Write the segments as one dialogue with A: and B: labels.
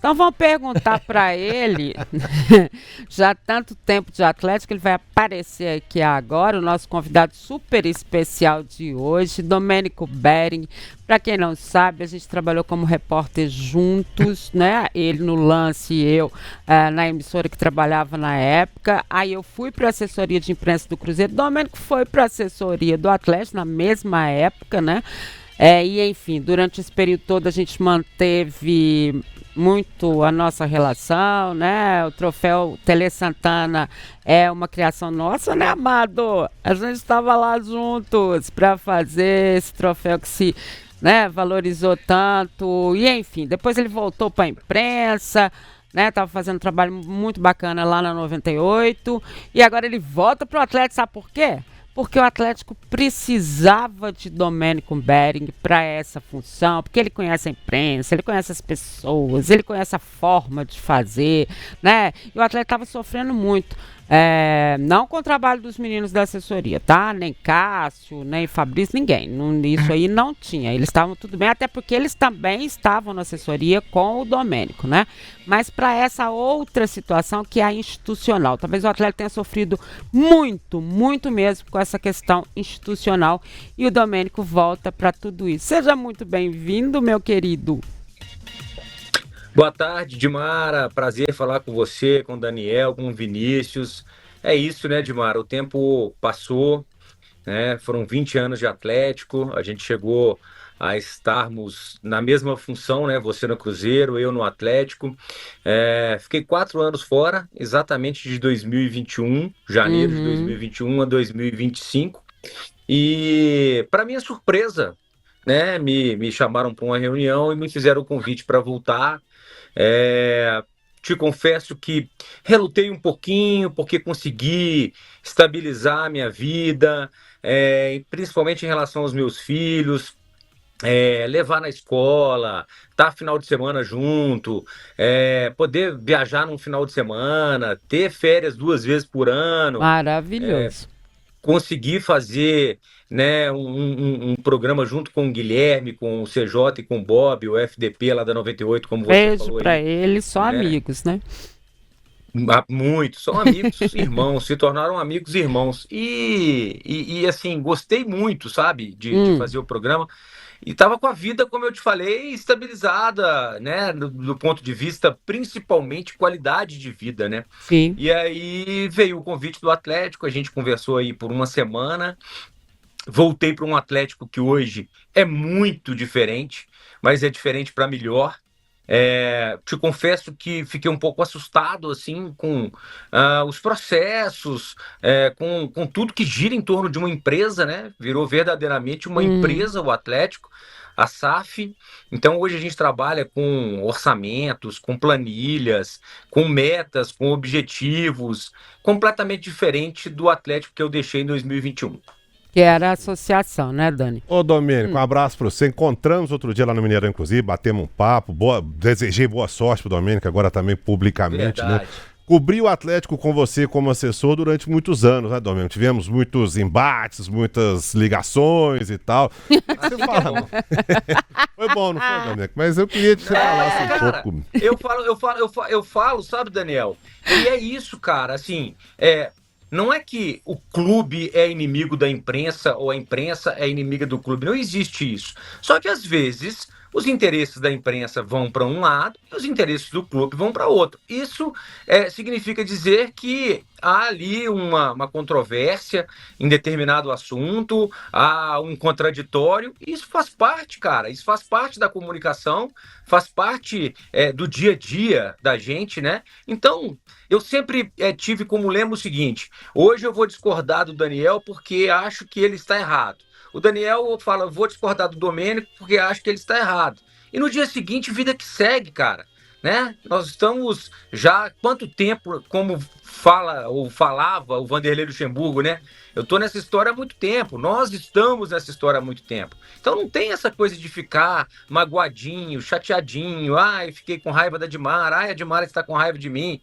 A: Então vão perguntar para ele, já há tanto tempo de Atlético, ele vai aparecer aqui agora, o nosso convidado super especial de hoje, Domênico Bering. Para quem não sabe, a gente trabalhou como repórter juntos, né? Ele no Lance e eu na emissora que trabalhava na época. Aí eu fui para a assessoria de imprensa do Cruzeiro, Domênico foi para a assessoria do Atlético na mesma época, né? E enfim, durante esse período todo a gente manteve muito a nossa relação, né? O troféu Tele Santana é uma criação nossa, né, Amado? A gente estava lá juntos para fazer esse troféu que se, né, valorizou tanto. E enfim, depois ele voltou para a imprensa, né? Tava fazendo um trabalho muito bacana lá na 98 e agora ele volta para o Atlético, sabe por quê? Porque o Atlético precisava de Domênico Bering para essa função, porque ele conhece a imprensa, ele conhece as pessoas, ele conhece a forma de fazer, né? E o Atlético estava sofrendo muito. Não com o trabalho dos meninos da assessoria, tá? Nem Cássio, nem Fabrício, ninguém. Isso aí não tinha. Eles estavam tudo bem, até porque eles também estavam na assessoria com o Domênico, né? Mas para essa outra situação que é a institucional. Talvez o Atlético tenha sofrido muito, muito mesmo com essa questão institucional. E o Domênico volta para tudo isso. Seja muito bem-vindo, meu querido.
B: Boa tarde, Dimara. Prazer falar com você, com o Daniel, com o Vinícius. É isso, né, Dimara? O tempo passou, né? Foram 20 anos de Atlético. A gente chegou a estarmos na mesma função, né? Você no Cruzeiro, eu no Atlético. Fiquei 4 anos fora, exatamente de 2021, janeiro de 2021 a 2025. E, para minha surpresa, né, me chamaram para uma reunião e me fizeram o convite para voltar. Te confesso que relutei um pouquinho porque consegui estabilizar a minha vida, principalmente em relação aos meus filhos, levar na escola, estar final de semana junto, poder viajar num final de semana, ter férias 2 vezes por ano,
A: Maravilhoso.
B: conseguir fazer, né, um programa junto com o Guilherme, com o CJ e com o Bob, o FDP lá da 98, como você
A: Beijo
B: falou
A: para
B: aí,
A: eles, só
B: né?
A: amigos, né?
B: Muito, são amigos irmãos, se tornaram amigos irmãos. E assim, gostei muito, sabe, de fazer o programa. E estava com a vida, como eu te falei, estabilizada, né, do ponto de vista, principalmente, qualidade de vida, né?
A: Sim.
B: E aí veio o convite do Atlético, a gente conversou aí por uma semana, voltei para um Atlético que hoje é muito diferente, mas é diferente para melhor. Te confesso que fiquei um pouco assustado assim com os processos, com tudo que gira em torno de uma empresa, né? Virou verdadeiramente uma empresa o Atlético, a SAF. Então hoje a gente trabalha com orçamentos, com planilhas, com metas, com objetivos, completamente diferente do Atlético que eu deixei em 2021.
A: Que era a associação, né, Dani?
C: Ô, Domênico, um abraço pra você. Encontramos outro dia lá no Mineirão, inclusive, batemos um papo. Desejei boa sorte pro Domênico, agora também publicamente, né?
B: Verdade.
C: Cobri o Atlético com você como assessor durante muitos anos, né, Domênico? Tivemos muitos embates, muitas ligações e tal. Você fala... Foi bom, não foi, Domênico? Mas eu queria que você falasse um
B: Cara,
C: pouco.
B: eu falo, sabe, Daniel? E é isso, cara, assim, não é que o clube é inimigo da imprensa ou a imprensa é inimiga do clube, não existe isso. Só que às vezes os interesses da imprensa vão para um lado e os interesses do clube vão para outro. Isso significa dizer que há ali uma controvérsia em determinado assunto, há um contraditório. Isso faz parte, cara. Isso faz parte da comunicação, faz parte do dia a dia da gente, né? Então, eu sempre tive como lema o seguinte: hoje eu vou discordar do Daniel porque acho que ele está errado. O Daniel fala, vou discordar do Domênico porque acho que ele está errado. E no dia seguinte, vida que segue, cara. Né? Nós estamos já há quanto tempo, como fala ou falava o Vanderlei Luxemburgo, né? Eu estou nessa história há muito tempo, nós estamos nessa história há muito tempo. Então não tem essa coisa de ficar magoadinho, chateadinho, ai, fiquei com raiva da Dimara, ai, a Dimara está com raiva de mim.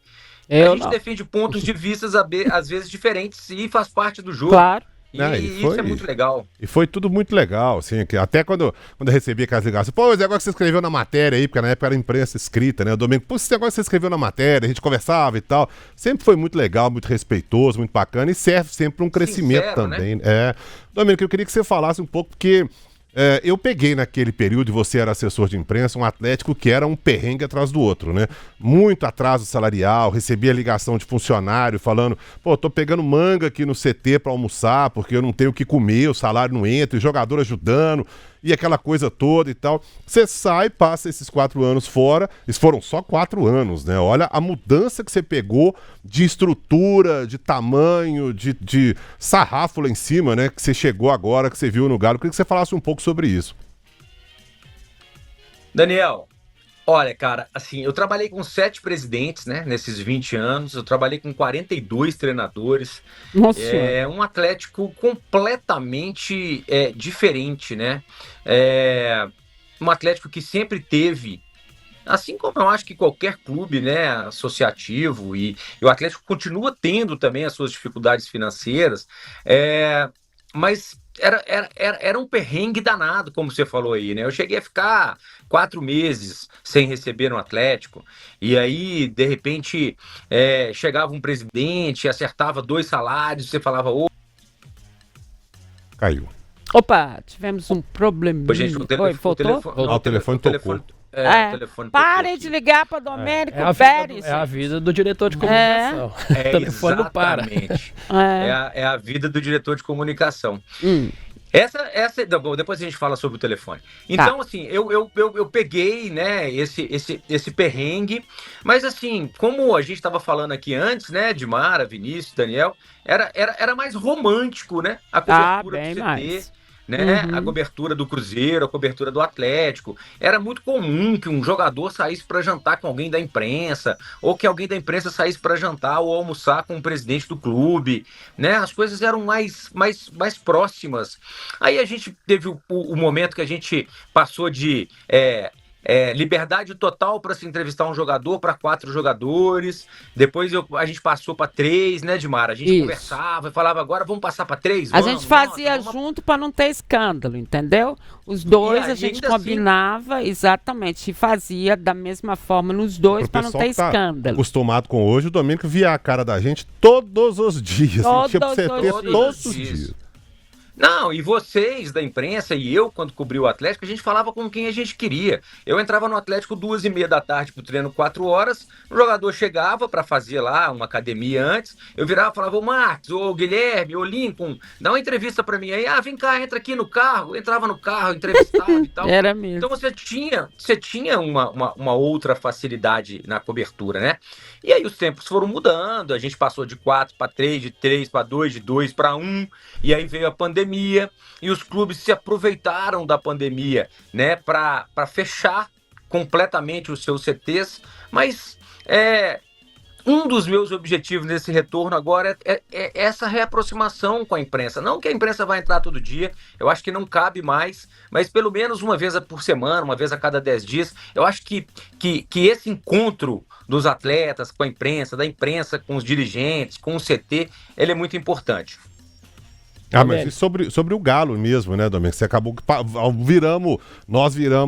B: A gente defende pontos de vista às vezes diferentes e faz parte do jogo.
A: Claro.
C: né?
B: Isso é muito legal.
C: E foi tudo muito legal, assim, que até quando eu recebi aquelas ligações, pô, esse negócio que você escreveu na matéria aí, porque na época era imprensa escrita, né? O Domênico, pô, esse negócio que você escreveu na matéria, a gente conversava e tal. Sempre foi muito legal, muito respeitoso, muito bacana e serve sempre para um crescimento
B: Sincero,
C: também. Né? Domênico, eu queria que você falasse um pouco, porque eu peguei naquele período, e você era assessor de imprensa, um Atlético que era um perrengue atrás do outro, né? Muito atraso salarial, recebia ligação de funcionário falando, pô, tô pegando manga aqui no CT pra almoçar, porque eu não tenho o que comer, o salário não entra, e jogador ajudando, e aquela coisa toda e tal. Você sai, passa esses 4 anos fora, eles foram só 4 anos, né? Olha a mudança que você pegou de estrutura, de tamanho, de sarrafo lá em cima, né? Que você chegou agora, que você viu no Galo. Eu queria que você falasse um pouco sobre isso.
B: Daniel, olha, cara, assim, eu trabalhei com 7 presidentes, né, nesses 20 anos, eu trabalhei com 42 treinadores,
A: Nossa
B: é um Atlético completamente diferente, né, um Atlético que sempre teve, assim como eu acho que qualquer clube, né, associativo, e o Atlético continua tendo também as suas dificuldades financeiras, mas era um perrengue danado, como você falou aí, né? Eu cheguei a ficar 4 meses sem receber no Atlético, e aí, de repente, chegava um presidente, acertava 2 salários, você falava, ô,
C: Caiu.
A: Opa, tivemos um probleminha.
B: gente,
A: Oi, voltou?
C: O telefone tocou.
B: O telefone
A: Parem
B: tocou
A: de
B: aqui.
A: ligar para Domênico
D: É a
A: Pérez.
D: é a vida do diretor de comunicação. O telefone não para.
B: Exatamente.
A: É.
B: É a vida do diretor de comunicação.
A: Hum.
B: Bom, depois a gente fala sobre o telefone. Então, assim, eu peguei, né, esse perrengue, mas assim, como a gente estava falando aqui antes, né, de Mara, Vinícius, Daniel, era mais romântico, né, a cobertura
A: bem
B: do CT,
A: mais.
B: né,
A: Uhum.
B: a cobertura do Cruzeiro, a cobertura do Atlético. Era muito comum que um jogador saísse para jantar com alguém da imprensa, ou que alguém da imprensa saísse para jantar ou almoçar com o presidente do clube, né? As coisas eram mais próximas. Aí a gente teve o momento que a gente passou de liberdade total para se entrevistar um jogador para 4 jogadores. Depois a gente passou para 3, né, Dimara? A gente
A: Isso.
B: conversava e falava, agora vamos passar para 3?
A: A gente fazia junto para não ter escândalo, entendeu? Os dois
B: E
A: a gente
B: ainda
A: combinava, exatamente, e fazia da mesma forma nos dois para não ter
C: que tá
A: escândalo.
C: acostumado com hoje, o Domênico via a cara da gente todos os dias.
A: Todos
C: Tinha pra você
A: os
C: ter
A: dias.
C: todos os dias.
B: Não, e vocês da imprensa e eu, quando cobri o Atlético, a gente falava com quem a gente queria. Eu entrava no Atlético 2h30 da tarde pro treino 4 horas, o jogador chegava para fazer lá uma academia antes, eu virava e falava, ô Marcos, ô Guilherme, ô Lincoln, dá uma entrevista para mim aí, vem cá, entra aqui no carro, eu entrava no carro, entrevistava e tal.
A: Era mesmo.
B: Então você tinha uma outra facilidade na cobertura, né? E aí os tempos foram mudando, a gente passou de 4 para 3, de 3 para 2, de 2 para 1, e aí veio a pandemia, e os clubes se aproveitaram da pandemia, né, para fechar completamente os seus CTs, mas um dos meus objetivos nesse retorno agora é essa reaproximação com a imprensa. Não que a imprensa vai entrar todo dia, eu acho que não cabe mais, mas pelo menos uma vez por semana, uma vez a cada 10 dias, eu acho que esse encontro dos atletas com a imprensa, da imprensa com os dirigentes, com o CT, ele é muito importante.
C: Mas e sobre o Galo mesmo, né, Domênico? Você acabou que nós viramos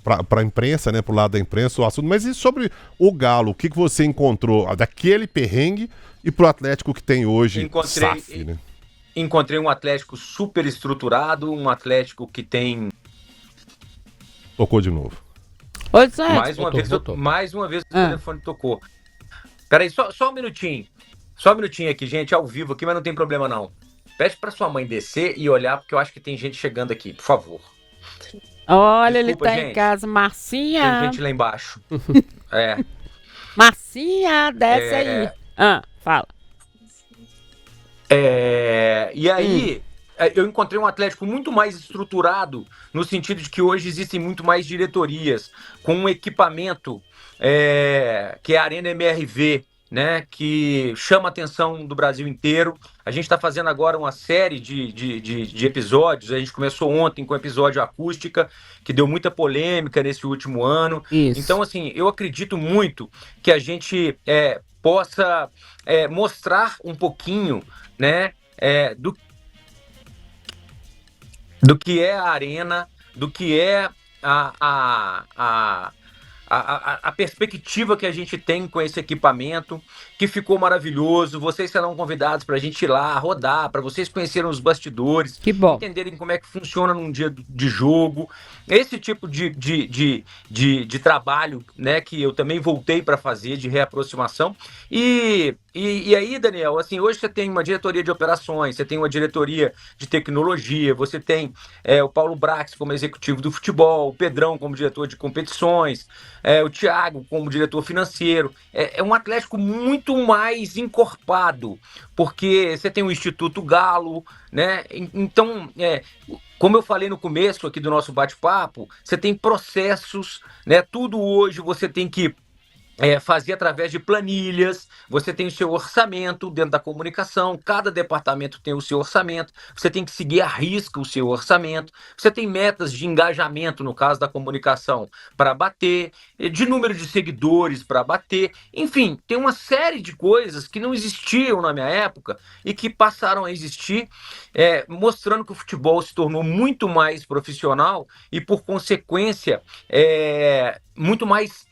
C: para a imprensa, né, pro lado da imprensa o assunto. Mas e sobre o Galo? O que você encontrou daquele perrengue e pro Atlético que tem hoje SAF, né?
B: Encontrei um Atlético super estruturado, um Atlético que tem...
C: Tocou de novo.
A: Oi, Zé.
B: Mais uma vez o telefone tocou. Peraí, só um minutinho. Só um minutinho aqui, gente, ao vivo aqui, mas não tem problema não. Pede pra sua mãe descer e olhar, porque eu acho que tem gente chegando aqui, por favor.
A: Olha,
B: Desculpa,
A: ele tá
B: gente.
A: em casa,
B: Tem
A: Marcinha.
B: gente lá embaixo.
A: Marcinha, desce aí. Fala.
B: E aí, eu encontrei um Atlético muito mais estruturado, no sentido de que hoje existem muito mais diretorias, com um equipamento que é a Arena MRV, né, que chama a atenção do Brasil inteiro. A gente está fazendo agora uma série de episódios. A gente começou ontem com o episódio Acústica, que deu muita polêmica nesse último ano.
A: Isso.
B: Então, assim, eu acredito muito que a gente possa mostrar um pouquinho, né, do que é a arena, do que é a perspectiva que a gente tem com esse equipamento, que ficou maravilhoso. Vocês serão convidados para a gente ir lá, rodar, para vocês conhecerem os bastidores,
A: Que bom.
B: entenderem como é que funciona num dia de jogo. Esse tipo de trabalho, né, que eu também voltei para fazer, de reaproximação. E aí, Daniel, assim, hoje você tem uma diretoria de operações, você tem uma diretoria de tecnologia, você tem o Paulo Brax como executivo do futebol, o Pedrão como diretor de competições, o Thiago como diretor financeiro. É um Atlético muito mais encorpado, porque você tem o Instituto Galo, né? Então, como eu falei no começo aqui do nosso bate-papo, você tem processos, né? Tudo hoje você tem que fazer através de planilhas, você tem o seu orçamento dentro da comunicação, cada departamento tem o seu orçamento, você tem que seguir à risca o seu orçamento, você tem metas de engajamento, no caso da comunicação, para bater, de número de seguidores para bater, enfim, tem uma série de coisas que não existiam na minha época e que passaram a existir, mostrando que o futebol se tornou muito mais profissional e, por consequência, muito mais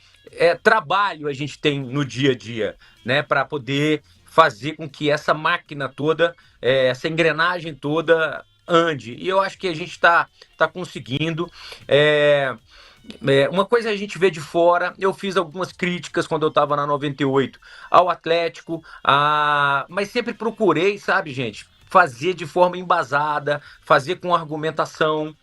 B: trabalho a gente tem no dia a dia, né, para poder fazer com que essa máquina toda, essa engrenagem toda ande. E eu acho que a gente está conseguindo. Uma coisa a gente vê de fora, eu fiz algumas críticas quando eu estava na 98 ao Atlético, mas sempre procurei, sabe, gente, fazer de forma embasada, fazer com argumentação.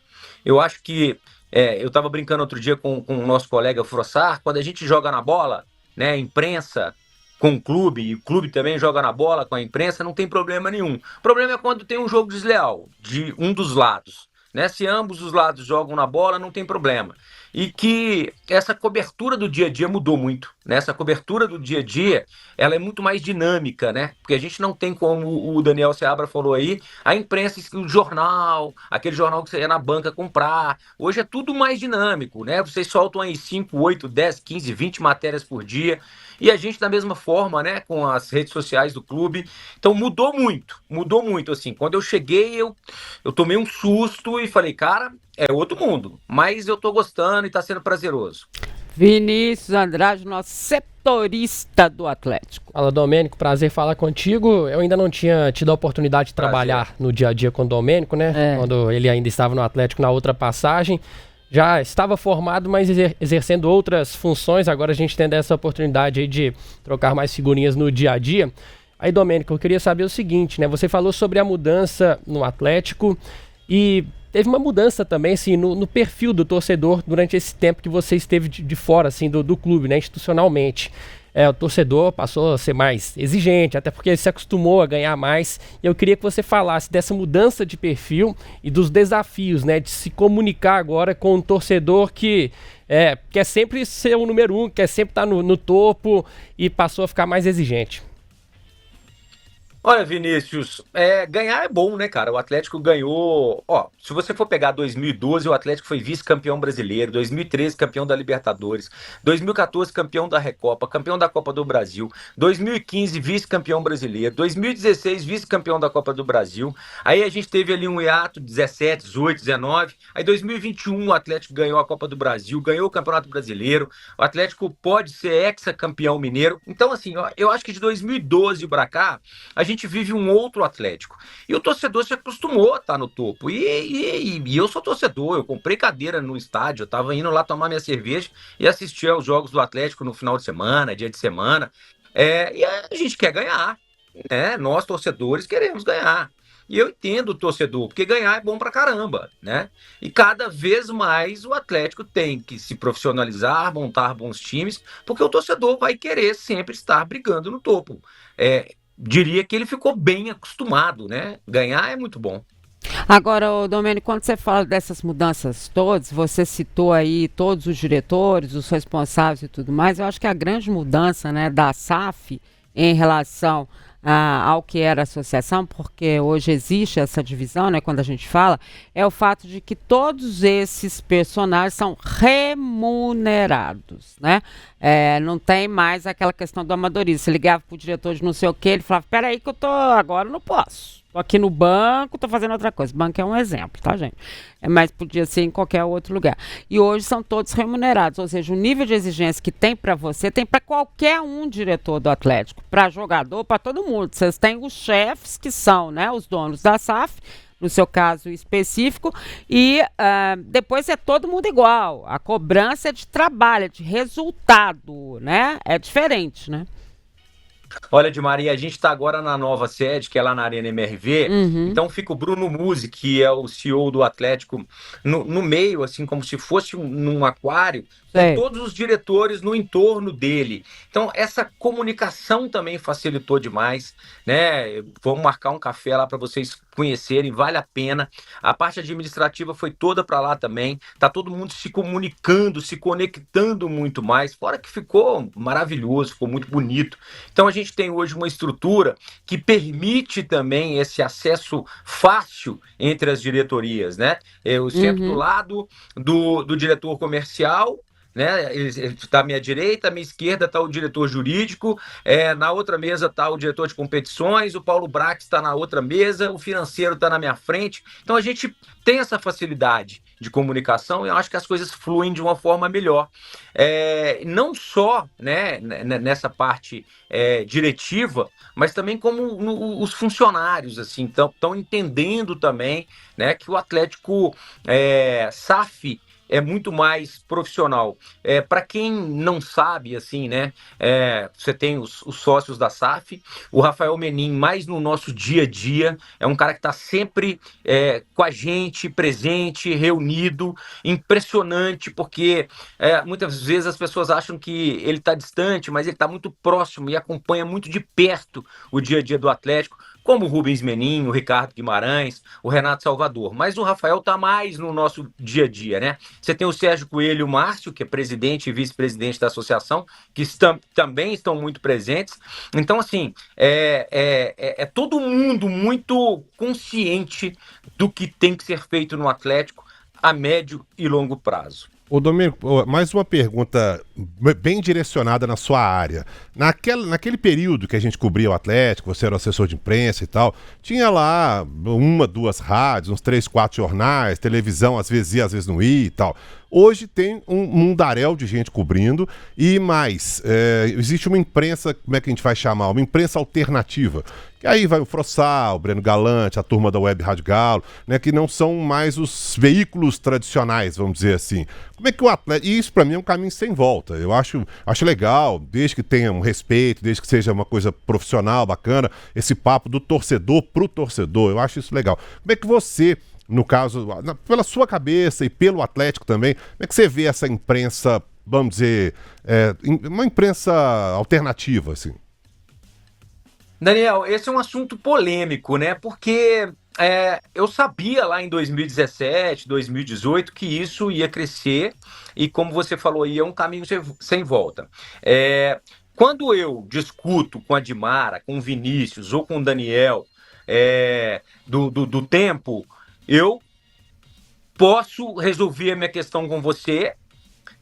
B: Eu acho que eu estava brincando outro dia com o nosso colega Frossar, quando a gente joga na bola, né, imprensa com o clube, e o clube também joga na bola com a imprensa, não tem problema nenhum. O problema é quando tem um jogo desleal de um dos lados, né? Se ambos os lados jogam na bola, não tem problema. E que essa cobertura do dia a dia mudou muito, né? Essa cobertura do dia a dia, ela é muito mais dinâmica, né? Porque a gente não tem, como o Daniel Seabra falou aí, a imprensa, o jornal, aquele jornal que você ia na banca comprar. Hoje é tudo mais dinâmico, né? Vocês soltam aí 5, 8, 10, 15, 20 matérias por dia. E a gente da mesma forma, né? Com as redes sociais do clube. Então mudou muito, assim. Quando eu cheguei, eu tomei um susto e falei, cara, é outro mundo. Mas eu tô gostando e tá sendo prazeroso.
A: Vinícius Andrade, nosso setorista do Atlético.
D: Fala, Domênico, prazer falar contigo. Eu ainda não tinha tido a oportunidade de trabalhar no dia a dia com o Domênico, né? Quando ele ainda estava no Atlético na outra passagem. Já estava formado, mas exercendo outras funções. Agora a gente tem essa oportunidade aí de trocar mais figurinhas no dia a dia. Aí, Domênico, eu queria saber o seguinte, né? Você falou sobre a mudança no Atlético e teve uma mudança também, assim, no perfil do torcedor durante esse tempo que você esteve de fora, assim, do clube, né, institucionalmente. O torcedor passou a ser mais exigente, até porque ele se acostumou a ganhar mais. E eu queria que você falasse dessa mudança de perfil e dos desafios, né, de se comunicar agora com um torcedor que quer sempre ser o número 1, quer sempre estar no topo e passou a ficar mais exigente.
B: Olha, Vinícius, ganhar é bom, né, cara? O Atlético ganhou. Ó, se você for pegar 2012, o Atlético foi vice-campeão brasileiro, 2013, campeão da Libertadores, 2014, campeão da Recopa, campeão da Copa do Brasil, 2015, vice-campeão brasileiro, 2016, vice-campeão da Copa do Brasil. Aí a gente teve ali um hiato, 17, 18, 19. Aí 2021, o Atlético ganhou a Copa do Brasil, ganhou o Campeonato Brasileiro. O Atlético pode ser ex-campeão mineiro. Então, assim, eu acho que de 2012 pra cá, a gente vive um outro Atlético. E o torcedor se acostumou a estar no topo. E eu sou torcedor, eu comprei cadeira no estádio, eu estava indo lá tomar minha cerveja e assistir aos jogos do Atlético no final de semana, dia de semana. E a gente quer ganhar, né? Nós, torcedores, queremos ganhar. E eu entendo o torcedor, porque ganhar é bom pra caramba, né? E cada vez mais o Atlético tem que se profissionalizar, montar bons times, porque o torcedor vai querer sempre estar brigando no topo. Diria que ele ficou bem acostumado, né? Ganhar é muito bom.
A: Agora, Domênico, quando você fala dessas mudanças todas, você citou aí todos os diretores, os responsáveis e tudo mais, eu acho que a grande mudança, né, da SAF em relação ao que era a associação, porque hoje existe essa divisão, né, quando a gente fala, é o fato de que todos esses personagens são remunerados, né? Não tem mais aquela questão do amadorismo. Você ligava para o diretor de não sei o quê, ele falava, peraí que agora eu não posso. Tô aqui no banco, tô fazendo outra coisa. Banco é um exemplo, tá, gente? Mas podia ser em qualquer outro lugar. E hoje são todos remunerados, ou seja, o nível de exigência que tem para você, tem para qualquer um diretor do Atlético, para jogador, para todo mundo. Vocês têm os chefes, que são, né, os donos da SAF, no seu caso específico, e depois é todo mundo igual. A cobrança é de trabalho, é de resultado, né? É diferente, né?
B: Olha, Di Maria, a gente está agora na nova sede, que é lá na Arena MRV.
A: Uhum.
B: Então fica o Bruno Musi, que é o CEO do Atlético, no meio, assim, como se fosse num aquário, com todos os diretores no entorno dele. Então essa comunicação também facilitou demais, né? Vamos marcar um café lá para vocês conhecerem, vale a pena. A parte administrativa foi toda para lá também. Tá todo mundo se comunicando, se conectando muito mais. Fora que ficou maravilhoso, ficou muito bonito. Então a gente tem hoje uma estrutura que permite também esse acesso fácil entre as diretorias, né? Eu sento do lado do diretor comercial, né? Ele está à minha direita, à minha esquerda está o diretor jurídico, na outra mesa está o diretor de competições, o Paulo Brax está na outra mesa, o financeiro está na minha frente. Então a gente tem essa facilidade de comunicação e eu acho que as coisas fluem de uma forma melhor. Não só, né, nessa parte diretiva, mas também como os funcionários assim, estão entendendo também, né, que o Atlético SAF é muito mais profissional. Para quem não sabe, assim, né? Você tem os sócios da SAF, o Rafael Menin, mais no nosso dia a dia, é um cara que está sempre com a gente, presente, reunido, impressionante, porque muitas vezes as pessoas acham que ele está distante, mas ele está muito próximo e acompanha muito de perto o dia a dia do Atlético, como o Rubens Menin, o Ricardo Guimarães, o Renato Salvador. Mas o Rafael está mais no nosso dia a dia, né? Você tem o Sérgio Coelho e o Márcio, que é presidente e vice-presidente da associação, que também estão muito presentes. Então, assim, é todo mundo muito consciente do que tem que ser feito no Atlético a médio e longo prazo.
C: Ô Domênico, mais uma pergunta bem direcionada na sua área. Naquele período que a gente cobria o Atlético, você era assessor de imprensa e tal, tinha lá 1, 2 rádios, uns 3, 4 jornais, televisão, às vezes ia, às vezes não ia e tal. Hoje tem um mundaréu de gente cobrindo e mais, existe uma imprensa, como é que a gente vai chamar? Uma imprensa alternativa. Que aí vai o Frossal, o Breno Galante, a turma da Web Rádio Galo, né, que não são mais os veículos tradicionais, vamos dizer assim. Como é que o atleta... E isso para mim é um caminho sem volta. Eu acho legal, desde que tenha um respeito, desde que seja uma coisa profissional, bacana, esse papo do torcedor pro torcedor, eu acho isso legal. Como é que você... No caso, pela sua cabeça e pelo Atlético também, como é que você vê essa imprensa, vamos dizer, uma imprensa alternativa, assim?
B: Daniel, esse é um assunto polêmico, né? Porque eu sabia lá em 2017, 2018 que isso ia crescer e, como você falou aí, é um caminho sem volta. Quando eu discuto com a Dimara, com o Vinícius ou com o Daniel do tempo, eu posso resolver a minha questão com você,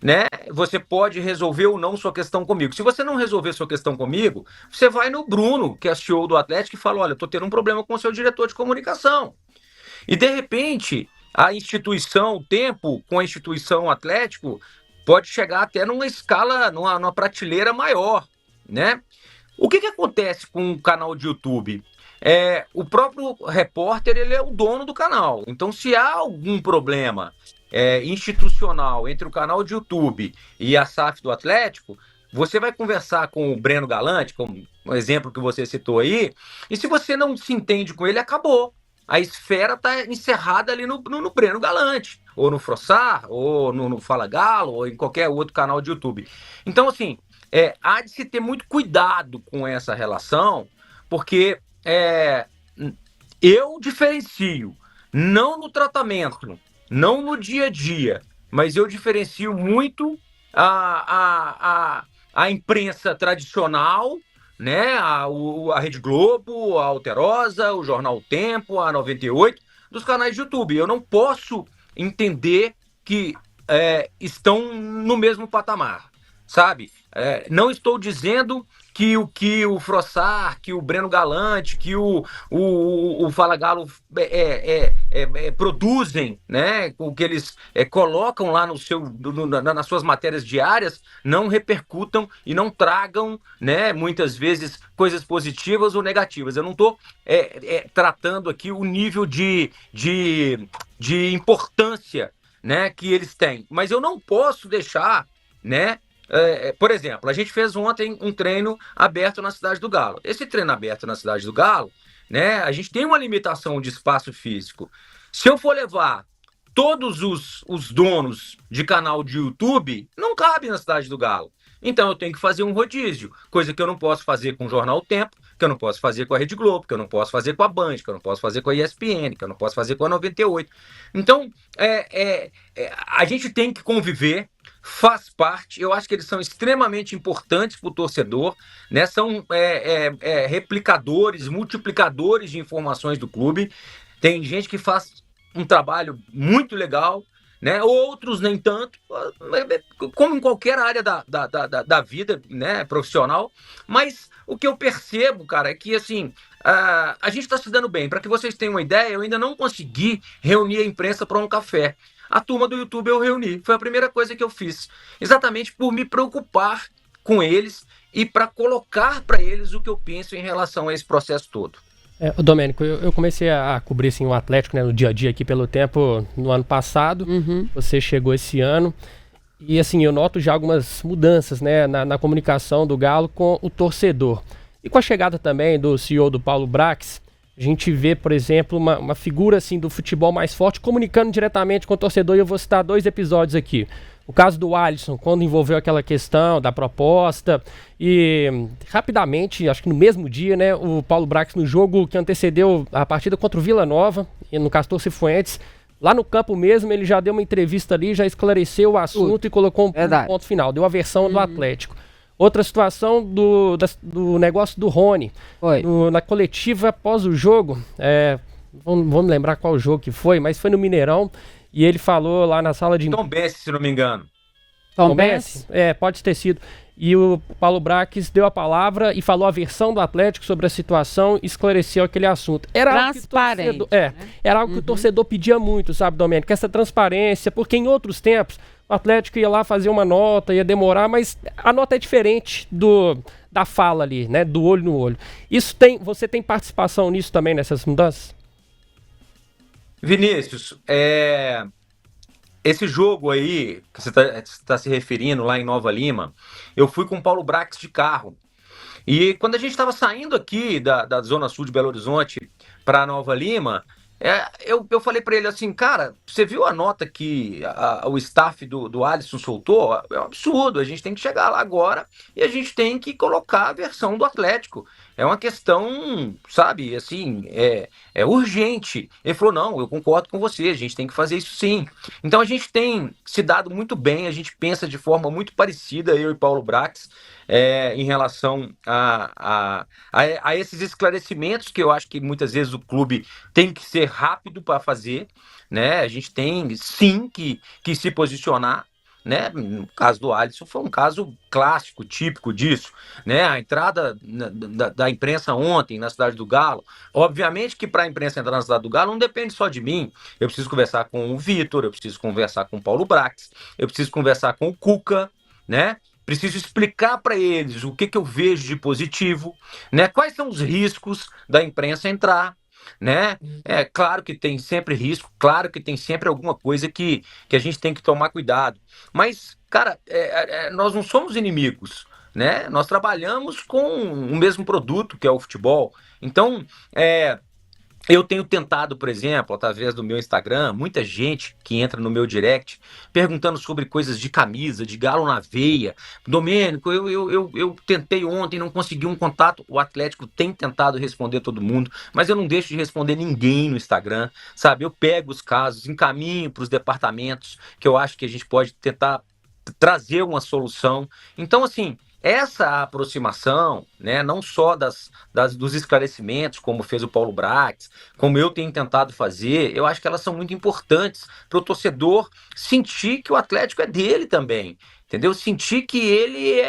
B: né? Você pode resolver ou não sua questão comigo. Se você não resolver sua questão comigo, você vai no Bruno, que é CEO do Atlético, e fala: olha, eu tô tendo um problema com o seu diretor de comunicação. E de repente, a instituição, o tempo com a instituição Atlético pode chegar até numa escala, numa prateleira maior, né? O que acontece com o canal de YouTube? O próprio repórter, ele é o dono do canal. Então, se há algum problema institucional entre o canal de YouTube e a SAF do Atlético, você vai conversar com o Breno Galante, como um exemplo que você citou aí, e se você não se entende com ele, acabou. A esfera está encerrada ali no Breno Galante, ou no Frossar, ou no Fala Galo, ou em qualquer outro canal de YouTube. Então, assim, há de se ter muito cuidado com essa relação, porque eu diferencio, não no tratamento, não no dia a dia, mas eu diferencio muito a imprensa tradicional né, a Rede Globo, a Alterosa, o Jornal O Tempo, a 98, dos canais de YouTube. Eu não posso entender que estão no mesmo patamar, sabe? Não estou dizendo que o Frossar, que o Breno Galante, que o Fala Galo produzem, né? O que eles colocam lá nas suas matérias diárias, não repercutam e não tragam, né? Muitas vezes coisas positivas ou negativas. Eu não estou tratando aqui o nível de importância, né, que eles têm, mas eu não posso deixar, né? Por exemplo, a gente fez ontem um treino aberto na Cidade do Galo. Esse treino aberto na Cidade do Galo, né? A gente tem uma limitação de espaço físico. Se eu for levar todos os donos de canal de YouTube, não cabe na Cidade do Galo. Então eu tenho que fazer um rodízio, coisa que eu não posso fazer com o Jornal O Tempo, que eu não posso fazer com a Rede Globo, que eu não posso fazer com a Band, que eu não posso fazer com a ESPN, que eu não posso fazer com a 98. Então, a gente tem que conviver, faz parte. Eu acho que eles são extremamente importantes para o torcedor, né? São replicadores, multiplicadores de informações do clube. Tem gente que faz um trabalho muito legal, né? Outros nem tanto, como em qualquer área da vida, né, profissional. Mas o que eu percebo, cara, é que assim, a gente está se dando bem. Para que vocês tenham uma ideia, eu ainda não consegui reunir a imprensa para um café. A turma do YouTube eu reuni, foi a primeira coisa que eu fiz, exatamente por me preocupar com eles e para colocar para eles o que eu penso em relação a esse processo todo.
D: Domênico, eu comecei a cobrir assim, o Atlético, né, no dia a dia aqui pelo Tempo no ano passado. Você chegou esse ano e assim, eu noto já algumas mudanças, né, na comunicação do Galo com o torcedor. E com a chegada também do CEO do Paulo Brax, a gente vê, por exemplo, uma figura assim, do futebol mais forte comunicando diretamente com o torcedor, e eu vou citar 2 episódios aqui. O caso do Alisson, quando envolveu aquela questão da proposta, e rapidamente, acho que no mesmo dia, né, o Paulo Brax, no jogo que antecedeu a partida contra o Vila Nova, no Castor Cifuentes, lá no campo mesmo, ele já deu uma entrevista ali, já esclareceu o assunto e colocou um ponto final, deu a versão do Atlético. Outra situação do negócio do Rony, na coletiva após o jogo, vamos lembrar qual jogo que foi, mas foi no Mineirão. E ele falou lá na sala de...
B: Tombense, se não me engano.
D: Tombense? Pode ter sido. E o Paulo Brax deu a palavra e falou a versão do Atlético sobre a situação e esclareceu aquele assunto. Era algo que era algo que o torcedor pedia muito, sabe, Domênico? Essa transparência, porque em outros tempos o Atlético ia lá fazer uma nota, ia demorar, mas a nota é diferente da fala ali, né? Do olho no olho. Você tem participação nisso também, nessas mudanças?
B: Vinícius, esse jogo aí que você está se referindo lá em Nova Lima, eu fui com o Paulo Brax de carro. E quando a gente estava saindo aqui da Zona Sul de Belo Horizonte para Nova Lima, eu falei para ele assim, cara, você viu a nota que o staff do Alisson soltou? É um absurdo, a gente tem que chegar lá agora e a gente tem que colocar a versão do Atlético. É uma questão, sabe, assim, é urgente. Ele falou, não, eu concordo com você, a gente tem que fazer isso sim. Então a gente tem se dado muito bem, a gente pensa de forma muito parecida, eu e Paulo Brax, em relação a esses esclarecimentos que eu acho que muitas vezes o clube tem que ser rápido para fazer, né? A gente tem sim que se posicionar, né? No caso do Alisson foi um caso clássico, típico disso, né? A entrada da imprensa ontem na Cidade do Galo, obviamente que para a imprensa entrar na Cidade do Galo não depende só de mim, eu preciso conversar com o Vitor, eu preciso conversar com o Paulo Brax, eu preciso conversar com o Cuca, né? Preciso explicar para eles o que eu vejo de positivo, né? Quais são os riscos da imprensa entrar, né? É claro que tem sempre risco, claro que tem sempre alguma coisa que a gente tem que tomar cuidado. Mas, cara, nós não somos inimigos, né? Nós trabalhamos com o mesmo produto que é o futebol. Então, eu tenho tentado, por exemplo, através do meu Instagram, muita gente que entra no meu direct perguntando sobre coisas de camisa, de galo na veia. Domênico, eu tentei ontem, não consegui um contato. O Atlético tem tentado responder todo mundo, mas eu não deixo de responder ninguém no Instagram, sabe? Eu pego os casos, encaminho para os departamentos que eu acho que a gente pode tentar trazer uma solução. Então, assim, essa aproximação, né, não só dos esclarecimentos, como fez o Paulo Brax, como eu tenho tentado fazer, eu acho que elas são muito importantes para o torcedor sentir que o Atlético é dele também. Entendeu? Sentir que ele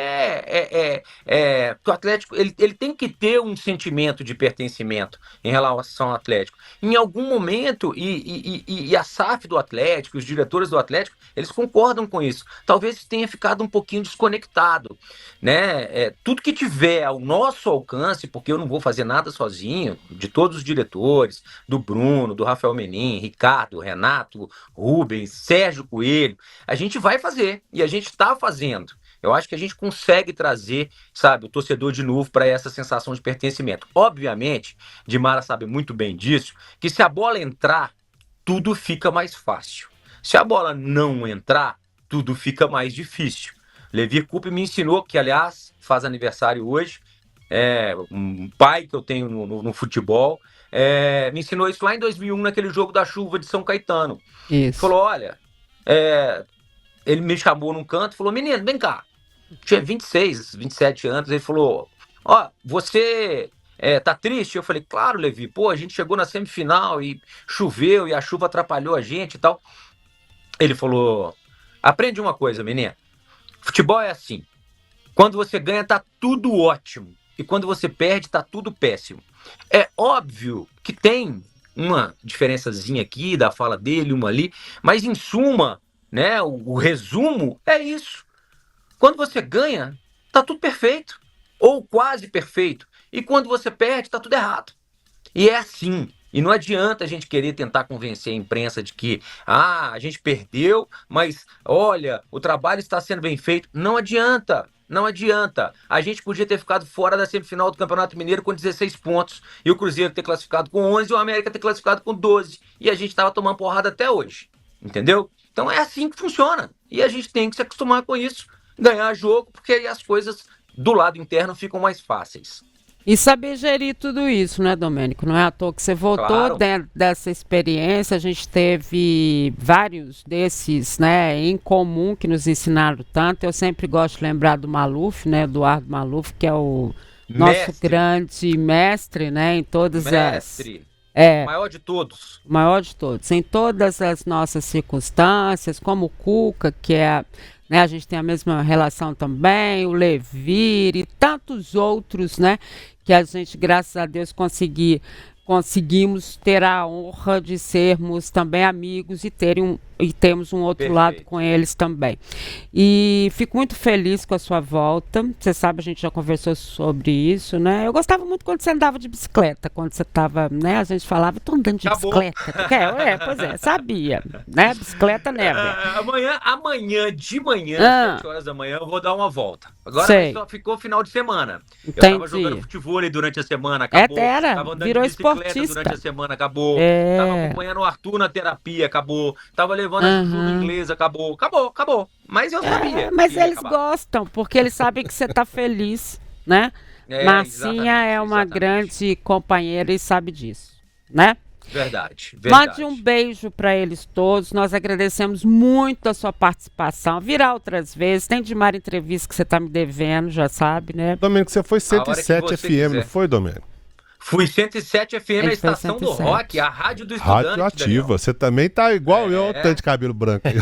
B: que o Atlético ele tem que ter um sentimento de pertencimento em relação ao Atlético. Em algum momento, e a SAF do Atlético, os diretores do Atlético, eles concordam com isso. Talvez tenha ficado um pouquinho desconectado, né? Tudo que tiver ao nosso alcance, porque eu não vou fazer nada sozinho, de todos os diretores, do Bruno, do Rafael Menin, Ricardo, Renato, Rubens, Sérgio Coelho, a gente vai fazer e a gente está fazendo. Eu acho que a gente consegue trazer, sabe, o torcedor de novo para essa sensação de pertencimento. Obviamente, Dimara sabe muito bem disso, que se a bola entrar, tudo fica mais fácil. Se a bola não entrar, tudo fica mais difícil. Levi Coupe me ensinou, que aliás faz aniversário hoje, um pai que eu tenho no futebol, me ensinou isso lá em 2001, naquele jogo da chuva de São Caetano.
A: Isso.
B: Falou, olha, ele me chamou num canto e falou, menino, vem cá. Tinha 26, 27 anos, ele falou, ó, você tá triste? Eu falei, claro, Levi, pô, a gente chegou na semifinal e choveu e a chuva atrapalhou a gente e tal. Ele falou, aprende uma coisa, menina, futebol é assim, quando você ganha tá tudo ótimo e quando você perde tá tudo péssimo. É óbvio que tem uma diferençazinha aqui da fala dele, uma ali, mas em suma, né, o resumo é isso. Quando você ganha, tá tudo perfeito, ou quase perfeito. E quando você perde, tá tudo errado. E é assim. E não adianta a gente querer tentar convencer a imprensa de que a gente perdeu, mas olha, o trabalho está sendo bem feito. Não adianta. Não adianta. A gente podia ter ficado fora da semifinal do Campeonato Mineiro com 16 pontos. E o Cruzeiro ter classificado com 11 e o América ter classificado com 12. E a gente estava tomando porrada até hoje. Entendeu? Então é assim que funciona. E a gente tem que se acostumar com isso. Ganhar jogo, porque aí as coisas do lado interno ficam mais fáceis.
A: E saber gerir tudo isso, né, Domênico? Não é à toa que você voltou
B: Claro.
A: dentro dessa experiência. A gente teve vários desses, né, em comum que nos ensinaram tanto. Eu sempre gosto de lembrar do Maluf, né, Eduardo Maluf, que é o nosso
B: Mestre.
A: grande mestre, né, em todas
B: Mestre.
A: as...
B: Maior de todos.
A: O maior de todos, em todas as nossas circunstâncias, como o Cuca, que é, né, a gente tem a mesma relação também, o Levir e tantos outros, né, que a gente, graças a Deus, conseguimos ter a honra de sermos também amigos e temos um outro lado
B: Perfeito.
A: com eles também. E fico muito feliz com a sua volta. Você sabe, a gente já conversou sobre isso, né? Eu gostava muito quando você andava de bicicleta, quando você estava, né? A gente falava, tô andando de
B: Acabou.
A: bicicleta. Pois é, sabia, né? Bicicleta never.
B: Amanhã de manhã,
A: Ah.
B: 7 horas da manhã, eu vou dar uma volta. Agora
A: Sei.
B: só ficou final de semana. Eu
A: Entendi.
B: tava jogando futebol durante a semana, acabou.
A: Era,
B: Tava andando
A: virou
B: de bicicleta
A: esportista.
B: durante a semana, acabou.
A: É.
B: Tava acompanhando o Arthur na terapia, acabou. Tava levando a Juju no inglês, acabou. Mas eu sabia.
A: Mas
B: que ia
A: eles
B: acabar.
A: gostam, porque eles sabem que você tá feliz, né? Marcinha é uma grande companheira e sabe disso, né?
B: Verdade.
A: Mande um beijo para eles todos. Nós agradecemos muito a sua participação. Virá outras vezes. Tem de mar entrevista que você tá me devendo, já sabe, né?
C: Domênico, você foi
B: A hora que
C: 107
B: você
C: FM,
B: quiser.
C: não foi, Domênico?
B: Fui 107 FM, a
A: Ele foi
B: estação do
A: 107.
B: rock, a rádio do estudante.
C: Rádio ativa. Você também tá igual eu, tanto de cabelo branco aí.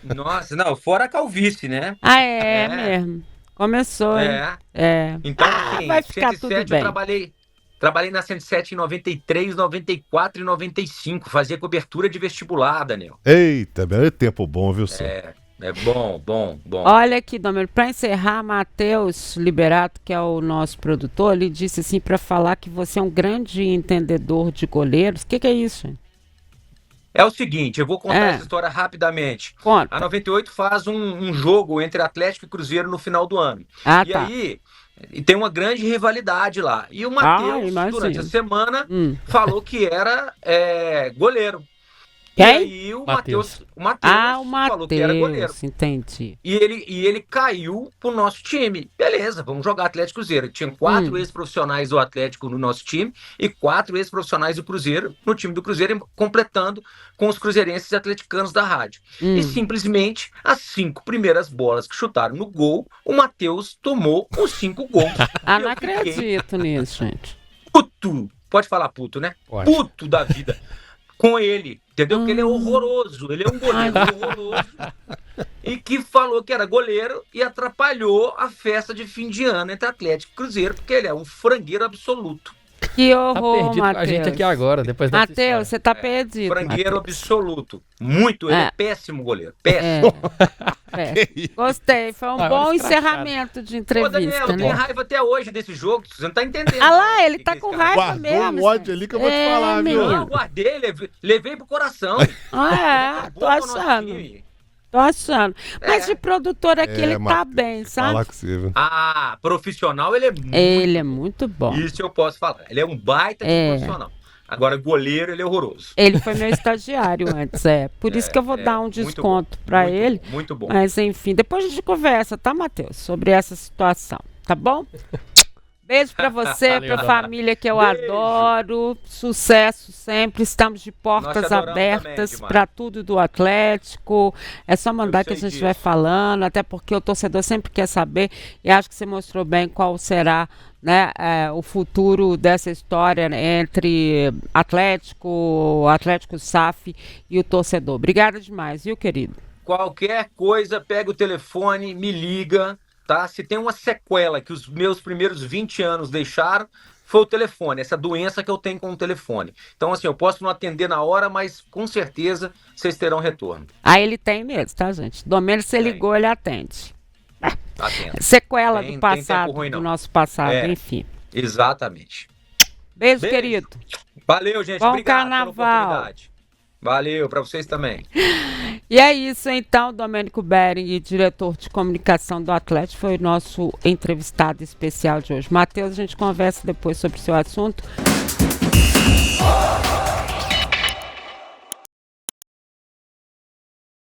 B: Daniel. Nossa, não, fora a calvície, né?
A: Ah, é
B: É.
A: mesmo. Começou, hein?
B: É. Então,
A: Ah,
B: assim,
A: vai ficar
B: 107
A: tudo bem.
B: eu trabalhei na 107 em 93, 94 e 95. Fazia cobertura de vestibular, Daniel.
C: Eita, é tempo bom, viu, senhor?
B: É bom.
A: Olha aqui, Domênico, para encerrar, Matheus Liberato, que é o nosso produtor, ele disse assim para falar que você é um grande entendedor de goleiros. O que é isso?
B: É o seguinte, eu vou contar
A: É.
B: essa história rapidamente.
A: Conta.
B: A 98 faz um jogo entre Atlético e Cruzeiro no final do ano.
A: Ah,
B: E
A: tá.
B: aí, tem uma grande rivalidade lá. E o Matheus,
A: imagino.
B: durante a semana,
A: Hum.
B: falou que era goleiro. E aí o Matheus falou que era goleiro.
A: Entendi.
B: E ele caiu pro nosso time. Beleza, vamos jogar Atlético Cruzeiro. Tinha 4 ex-profissionais do Atlético no nosso time e 4 ex-profissionais do Cruzeiro no time do Cruzeiro, completando com os cruzeirenses e atleticanos da rádio. E simplesmente, as 5 primeiras bolas que chutaram no gol, o Matheus tomou os 5 gols.
A: Não acredito nisso, gente.
B: Puto, pode falar puto, né?
D: Pode.
B: Puto da vida. Com ele, entendeu? Porque ele é horroroso, ele é um goleiro horroroso. E que falou que era goleiro e atrapalhou a festa de fim de ano entre Atlético e Cruzeiro, porque ele é um frangueiro absoluto.
A: Que
D: Tá
A: horror,
D: perdido com a gente
A: Matheus.
D: aqui agora, depois dessa história.
A: Matheus, você tá perdido.
B: Frangueiro
A: Matheus.
B: absoluto. Muito, ele é péssimo goleiro. Péssimo.
A: Gostei, foi um bom encerramento de
B: Ô,
A: entrevista,
B: Daniel, tem
A: né?
B: raiva até hoje desse jogo, você não tá entendendo.
A: Ah lá, ele
B: Que
A: tá
B: esse
A: com
B: cara-
A: raiva
C: Guardou
A: mesmo.
C: um ódio ali que eu vou te falar, viu?
B: Não, guardei, levei pro coração.
A: Tô achando. Tô achando. Mas de produtor aqui, ele tá
C: Matheus,
A: bem,
C: falar
A: sabe?
C: com você, viu?
B: Ah, profissional ele é muito.
A: Ele é muito bom.
B: Isso eu posso falar. Ele é um baita de profissional. Agora, goleiro, ele é horroroso.
A: Ele foi meu estagiário antes, Por isso que eu vou dar um
B: muito
A: desconto
B: bom,
A: pra
B: muito
A: ele.
B: bom, muito bom.
A: Mas enfim, depois a gente conversa, tá, Matheus? Sobre essa situação, tá bom? Beijo pra você,
D: Valeu,
A: pra
D: Dona.
A: família que eu
B: Beijo.
A: adoro. Sucesso sempre. Estamos de portas
B: Nós te adoramos
A: abertas
B: também,
A: pra tudo do Atlético. É só mandar que a
B: sei
A: gente vai
B: disso.
A: falando, até porque o torcedor sempre quer saber. E acho que você mostrou bem qual será, né, o futuro dessa história, né, entre Atlético SAF e o torcedor. Obrigada demais, viu, querido?
B: Qualquer coisa, pega o telefone, me liga, tá? Se tem uma sequela que os meus primeiros 20 anos deixaram, foi o telefone, essa doença que eu tenho com o telefone. Então, assim, eu posso não atender na hora, mas com certeza vocês terão retorno.
A: Aí ele tem mesmo, tá, gente? Domênico, você
B: Tem.
A: ligou, ele atende.
B: Atendo.
A: Sequela
B: Tem
A: do passado,
B: tempo ruim,
A: do
B: não.
A: nosso passado,
B: É.
A: enfim.
B: Exatamente.
A: Beijo,
B: Beijo.
A: querido.
B: Valeu, gente.
A: Bom
B: Obrigado
A: carnaval.
B: pela oportunidade. Valeu, pra vocês também.
A: E é isso, então. Domênico Bering, diretor de comunicação do Atlético, foi o nosso entrevistado especial de hoje. Matheus, a gente conversa depois sobre o seu assunto.